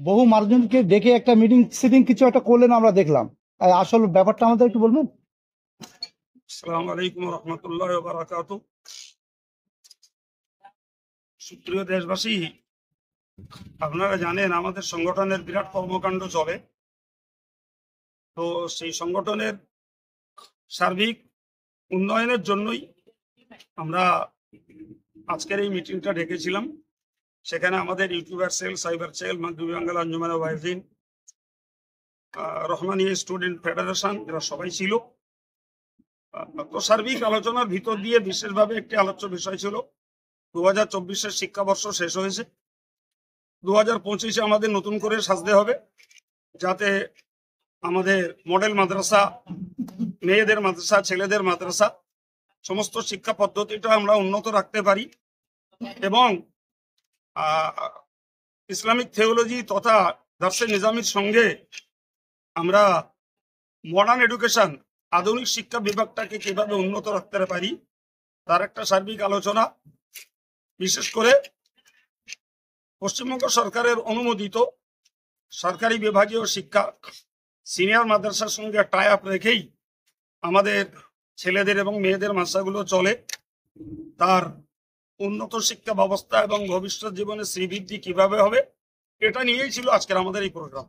বহু মানুষজনকে ডেকে একটা মিটিং সিটিং কিছু একটা করলেন আমরা দেখলাম। আসল ব্যাপারটা আমাদের একটু বলবেন? আসসালামু আলাইকুম রহমতুল্লাহ বারাকাত। সুপ্রিয় দেশবাসী, আপনারা জানেন আমাদের সংগঠনের বিরাট কর্মকাণ্ড চলে। তো সেই সংগঠনের সার্বিক উন্নয়নের জন্যই আমরা আজকের এই মিটিংটা ডেকেছিলাম। সেখানে আমাদের ইউটিউবার সেল, সাইবার সেল, মাগরিবি বাঙ্গাল আঞ্জুমান ওয়াইজিন, রহমানিয়া স্টুডেন্ট ফেডারেশন, এরা সবাই ছিল। তো সার্বিক আলোচনার ভিতর দিয়ে বিশেষভাবে একটি আলোচ্য বিষয় ছিল 2024-এর শিক্ষাবর্ষ শেষ হয়েছে। 2025-এ আমাদের নতুন করে সাজতে হবে, যাতে আমাদের মডেল মাদ্রাসা, মেয়েদের মাদ্রাসা, ছেলেদের মাদ্রাসা, সমস্ত শিক্ষা পদ্ধতিটা আমরা উন্নত রাখতে পারি এবং ইসলামিক থিওলজি তথা দার্সে নিজামির সঙ্গে আমরা মডার্ন এডুকেশন, আধুনিক শিক্ষা বিভাগটাকে কিভাবে উন্নত রাখতে পারি তার একটা সার্বিক আলোচনা। বিশেষ করে পশ্চিমবঙ্গ সরকারের অনুমোদিত সরকারি বিভাগীয় শিক্ষা সিনিয়র মাদ্রাসার সঙ্গে টাই আপ রেখেই আমাদের ছেলেদের এবং মেয়েদের মাদ্রাসাগুলো চলে। তার উন্নত শিক্ষা ব্যবস্থা এবং ভবিষ্যৎ জীবনে শ্রীবৃদ্ধি কিভাবে হবে, এটা নিয়েই ছিল আজকের আমাদের এই প্রোগ্রাম।